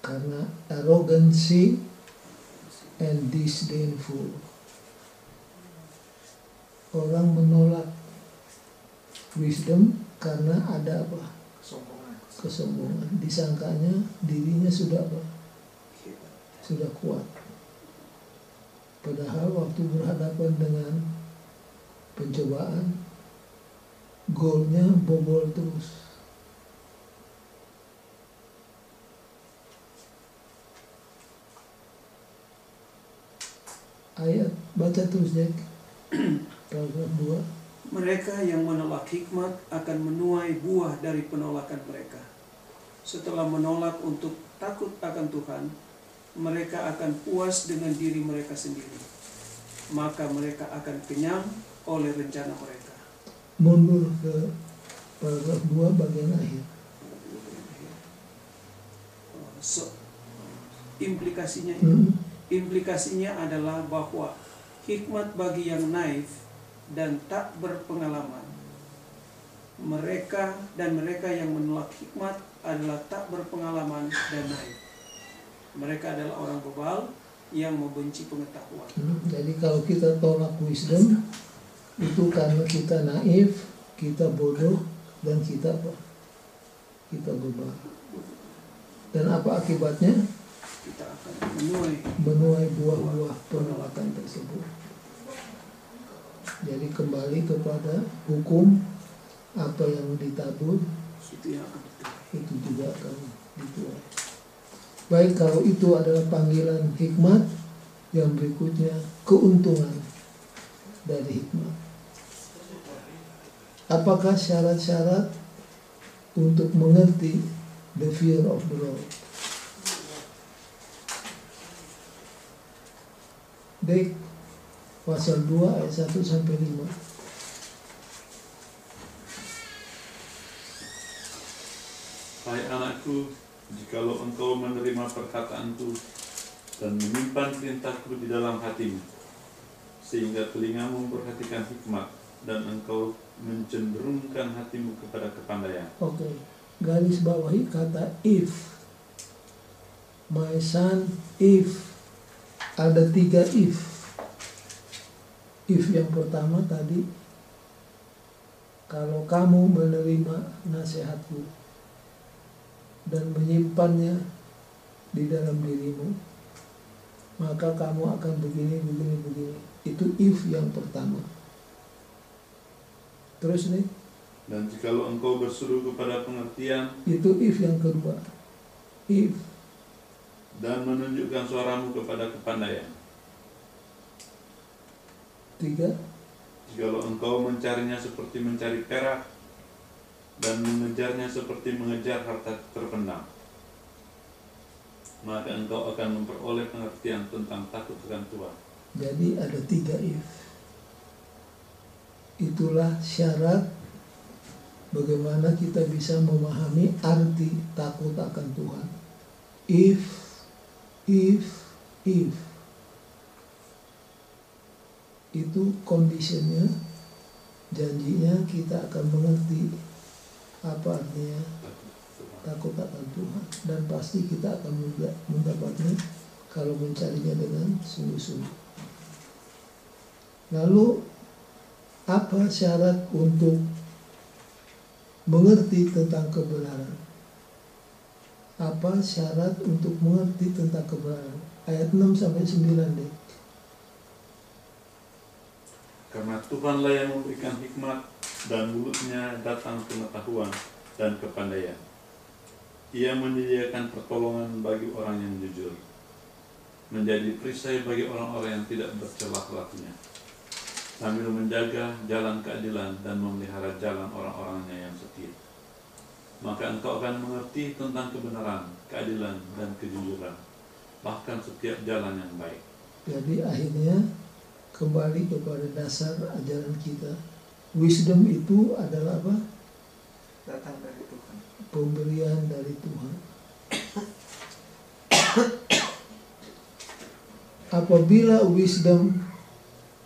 Karena arrogancy and disdainful. Orang menolak wisdom karena ada apa? Kesombongan. Disangkanya dirinya sudah apa? Sudah kuat. Padahal waktu berhadapan dengan pencobaan, goalnya bobol terus. Ayat, baca terus Jack. Paragraf 2. Mereka yang menolak hikmat akan menuai buah dari penolakan mereka. Setelah menolak untuk takut akan Tuhan, mereka akan puas dengan diri mereka sendiri. Maka mereka akan kenyang oleh rencana mereka. Mundur ke paragraf 2 bagian akhir. So, implikasinya adalah bahwa hikmat bagi yang naif dan tak berpengalaman. Mereka yang menolak hikmat adalah tak berpengalaman dan naif. Mereka adalah orang bebal yang membenci pengetahuan. Jadi kalau kita tolak wisdom, itu karena kita naif, kita bodoh, dan kita apa? Kita bebal. Dan apa akibatnya? Kita akan menuai buah-buah penolakan tersebut. Jadi kembali kepada hukum, apa yang ditabur itu juga akan dituai. Baik, kalau itu adalah panggilan hikmat, yang berikutnya keuntungan dari hikmat. Apakah syarat-syarat untuk mengerti the fear of the Lord? Baik, pasal 2 ayat 1 sampai 5. Hai anakku, jikalau engkau menerima perkataanku dan menyimpan perintahku di dalam hatimu, sehingga telingamu memperhatikan hikmat dan engkau mencenderungkan hatimu kepada kepandaian. Oke, garis bawahi kata if. My son, if. Ada 3 if. If yang pertama tadi, kalau kamu menerima nasihatku dan menyimpannya di dalam dirimu, maka kamu akan begini. Itu if yang pertama. Terus nih. Dan jikalau engkau berseru kepada pengertian, itu if yang kedua. If. Dan menunjukkan suaramu kepada kepandaian. 3. Jikalau engkau mencarinya seperti mencari perak dan mengejarnya seperti mengejar harta terpendam, maka engkau akan memperoleh pengertian tentang takut akan Tuhan. Jadi ada 3 if. Itulah syarat bagaimana kita bisa memahami arti takut akan Tuhan. If. Itu conditionnya, janjinya kita akan mengerti apa artinya takut akan Tuhan, dan pasti kita akan mendapatnya kalau mencarinya dengan sungguh-sungguh. Lalu apa syarat untuk mengerti tentang kebenaran? Apa syarat untuk mengerti tentang kebenaran? Ayat 6 sampai 9 deh. Karena Tuhanlah yang memberikan hikmat dan mulutnya datang pengetahuan dan kepandaian. Ia menyediakan pertolongan bagi orang yang jujur, menjadi perisai bagi orang-orang yang tidak bercelah hatinya, sambil menjaga jalan keadilan dan memelihara jalan orang-orangnya yang setia. Maka engkau akan mengerti tentang kebenaran, keadilan, dan kejujuran, bahkan setiap jalan yang baik. Jadi akhirnya kembali kepada dasar ajaran kita, Wisdom itu adalah apa? Datang dari Tuhan. Pemberian dari Tuhan. Apabila wisdom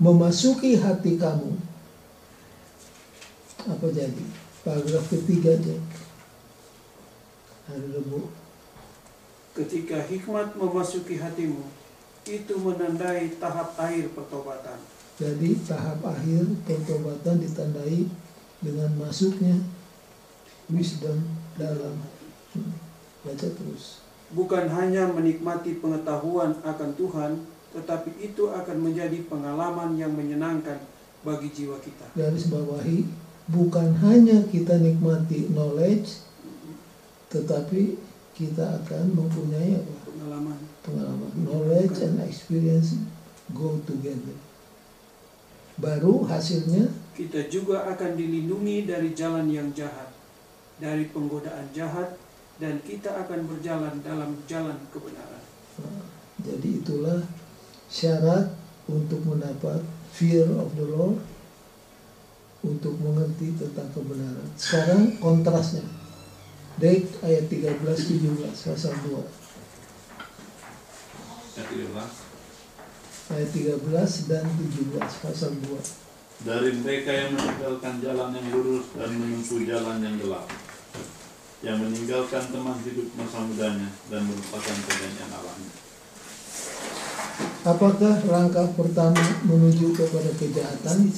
memasuki hati kamu, apa jadi? Paragraf ketiga aja. Hari Rabu. Ketika hikmat memasuki hatimu, itu menandai tahap akhir pertobatan. Jadi tahap akhir pertobatan ditandai dengan masuknya wisdom dalam. Baca terus. Bukan hanya menikmati pengetahuan akan Tuhan, tetapi itu akan menjadi pengalaman yang menyenangkan bagi jiwa kita. Garis bawahi, bukan hanya kita nikmati knowledge, tetapi kita akan mempunyai apa? Pengalaman. Knowledge and experience go together. Baru hasilnya Kita juga akan dilindungi dari jalan yang jahat, dari penggodaan jahat, dan kita akan berjalan dalam jalan kebenaran. jadi itulah syarat untuk mendapat fear of the Lord, untuk mengerti tentang kebenaran. Sekarang kontrasnya. Dek ayat 13-17 pasal 2. Ayat 13 dan 17 pasal 2. Dari mereka yang meninggalkan jalan yang lurus dan menempuh jalan yang gelap, yang meninggalkan teman hidup masa mudanya dan melupakan perjanjian Allahnya. Apakah langkah pertama menuju kepada kejahatan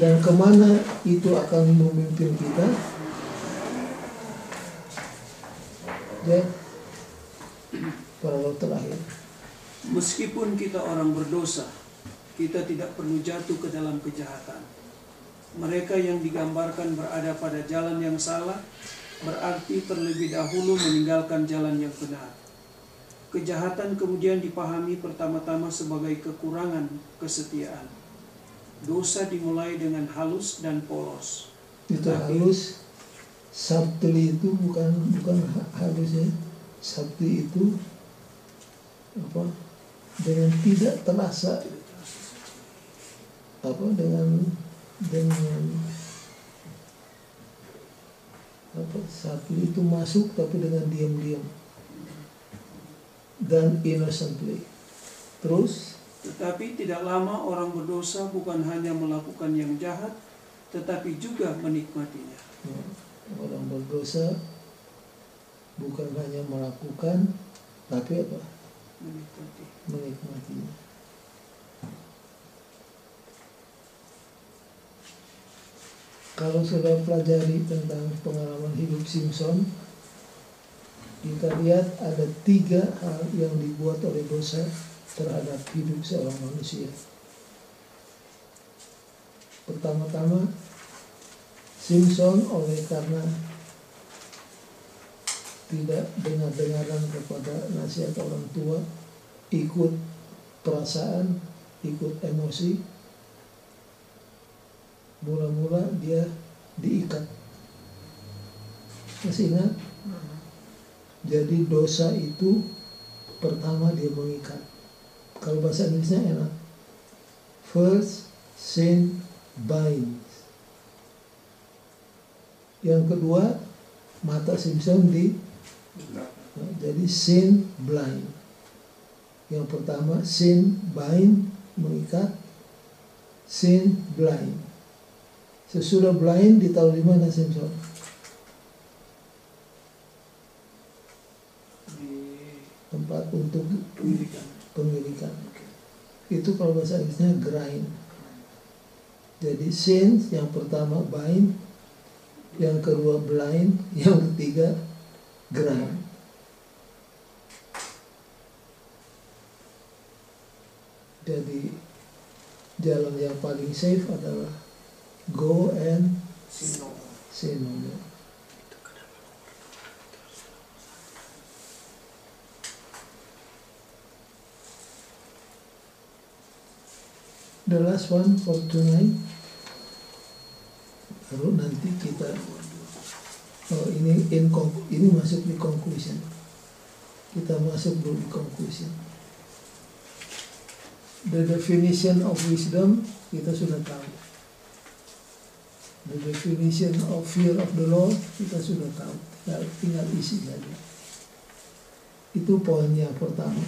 dan kemana itu akan memimpin kita? Ya, paragraf terakhir. Meskipun kita orang berdosa, kita tidak perlu jatuh ke dalam kejahatan. Mereka yang digambarkan berada pada jalan yang salah, berarti terlebih dahulu meninggalkan jalan yang benar. Kejahatan kemudian dipahami pertama-tama sebagai kekurangan kesetiaan. Dosa dimulai dengan halus dan polos. Itu halus, subtly itu bukan halus ya. Subtly itu apa? Dengan tidak terasa, apa dengan apa? Subtly itu masuk tapi dengan diam-diam dan innocently. Terus, Tetapi tidak lama orang berdosa bukan hanya melakukan yang jahat, tetapi juga menikmatinya. orang berdosa bukan hanya melakukan, tapi apa? Menikmatinya. Kalau sudah pelajari tentang pengalaman hidup Simpson, kita lihat ada 3 hal yang dibuat oleh dosa terhadap hidup seorang manusia. Pertama-tama, Simpson oleh karena tidak dengar-dengaran kepada nasihat orang tua, ikut perasaan, ikut emosi, mula-mula dia diikat. Masih ingat? Jadi dosa itu pertama dia mengikat. Kalau bahasa Inggrisnya enak. First sin binds. Yang kedua, mata Simpson jadi sin blind. Yang pertama sin bind, mengikat. Sin blind. Sesudah blind ditaruh di mana Simpson? Tempat untuk pengirikan. Itu kalau bahasa Inggrisnya grind. Jadi sin yang pertama bind, yang kedua blind, yang ketiga grind. Jadi jalan yang paling safe adalah go and say no more. The last one for tonight. Baru nanti kita ini masuk di conclusion. Kita masuk dulu di conclusion. The definition of wisdom kita sudah tahu. The definition of fear of the Lord kita sudah tahu, tinggal isi saja. Itu poin yang pertama.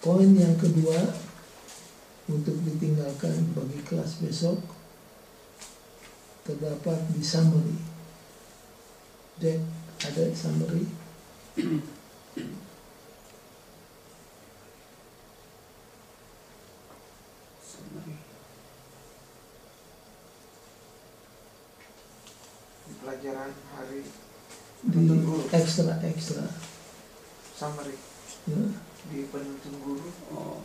Poin yang kedua untuk ditinggalkan bagi kelas besok terdapat di summary. Jack, ada summary? Pelajaran hari Di penuntun guru, ekstra summary ya. di penuntun guru. Oh.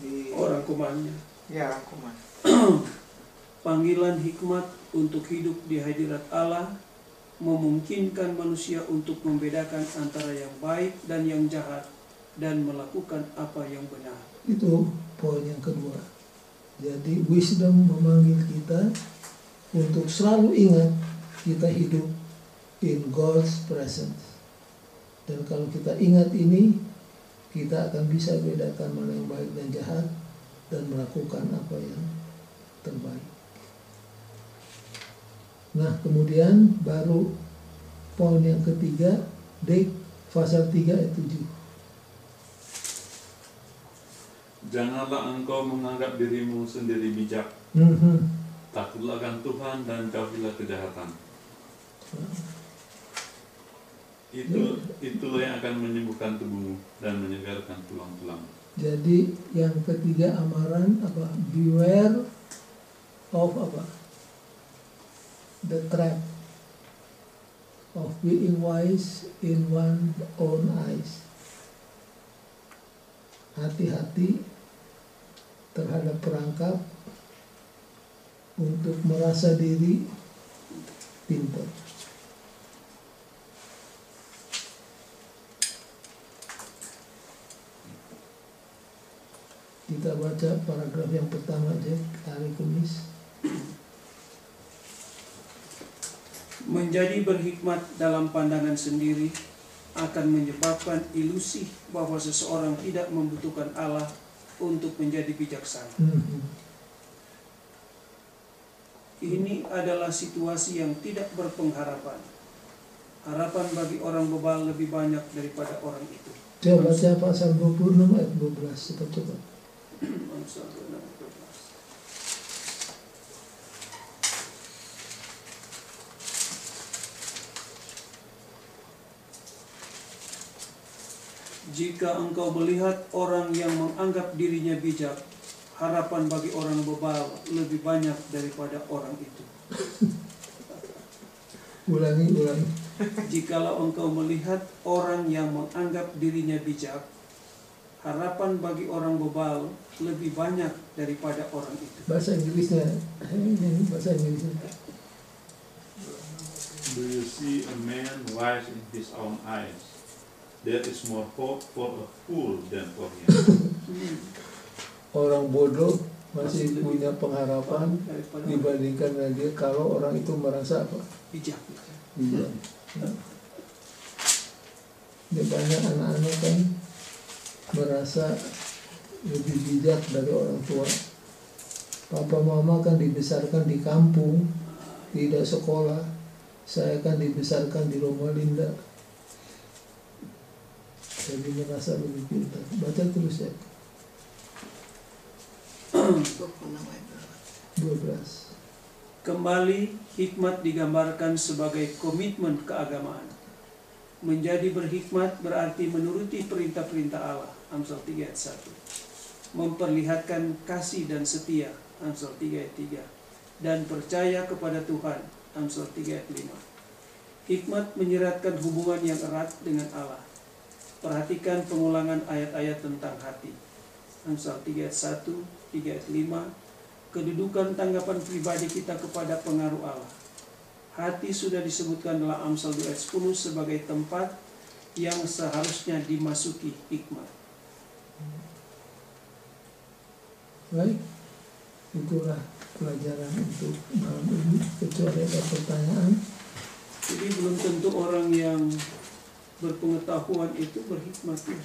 Di Rangkumannya. ya rangkuman. Panggilan hikmat untuk hidup di hadirat Allah memungkinkan manusia untuk membedakan antara yang baik dan yang jahat dan melakukan apa yang benar. Itu poin yang kedua. Jadi wisdom memanggil kita untuk selalu ingat kita hidup in God's presence. Dan kalau kita ingat ini, kita akan bisa bedakan mana yang baik dan jahat dan melakukan apa yang terbaik. Nah, kemudian baru poin yang ketiga, Dek, pasal 3 ayat 7. Janganlah engkau menganggap dirimu sendiri bijak. Takutlah akan Tuhan dan jauhilah kejahatan. Itulah yang akan menyembuhkan tubuhmu dan menyegarkan tulang-tulang. Jadi yang ketiga amaran apa? Beware of apa? The trap of being wise in one's own eyes. Hati-hati terhadap perangkap untuk merasa diri pintar. Kita baca paragraf yang pertama aja, hari Kamis. Menjadi berhikmat dalam pandangan sendiri akan menyebabkan ilusi bahwa seseorang tidak membutuhkan Allah untuk menjadi bijaksana. Ini adalah situasi yang tidak berpengharapan. Harapan bagi orang bebal lebih banyak daripada orang itu. Coba baca pasal 26 ayat 12, cepat-cepat. Amsal 26 ayat 12. Jika engkau melihat orang yang menganggap dirinya bijak, harapan bagi orang bebal lebih banyak daripada orang itu. Ulangi. Jikalau engkau melihat orang yang menganggap dirinya bijak, harapan bagi orang bebal lebih banyak daripada orang itu. Bahasa Inggrisnya. Bahasa Inggrisnya. Do you see a man wise in his own eyes? There is more hope for a fool than for him. Orang bodoh masih punya pengharapan dibandingkan dengan dia kalau orang itu merasa apa? Bijak. Bijak. Ya, banyak anak-anak kan merasa lebih bijak dari orang tua. Papa mama kan dibesarkan di kampung, tidak sekolah. Saya kan dibesarkan di Roma Linda. Jadi merasa lebih pintar. Baca terus ya. 12. Kembali, hikmat digambarkan sebagai komitmen keagamaan. Menjadi berhikmat berarti menuruti perintah-perintah Allah. Amsal 3 ayat 1. Memperlihatkan kasih dan setia. Amsal 3 ayat 3. Dan percaya kepada Tuhan. Amsal 3 ayat 5. Hikmat menyeratkan hubungan yang erat dengan Allah. Perhatikan pengulangan ayat-ayat tentang hati. Amsal 3 ayat 1, 3 ayat 5. Kedudukan tanggapan pribadi kita kepada pengaruh Allah. Hati sudah disebutkan dalam Amsal 2 ayat 10 sebagai tempat yang seharusnya dimasuki hikmat. Baik, itulah pelajaran untuk malam ini, kecuali ada pertanyaan. Jadi belum tentu orang yang berpengetahuan itu berhikmat ya.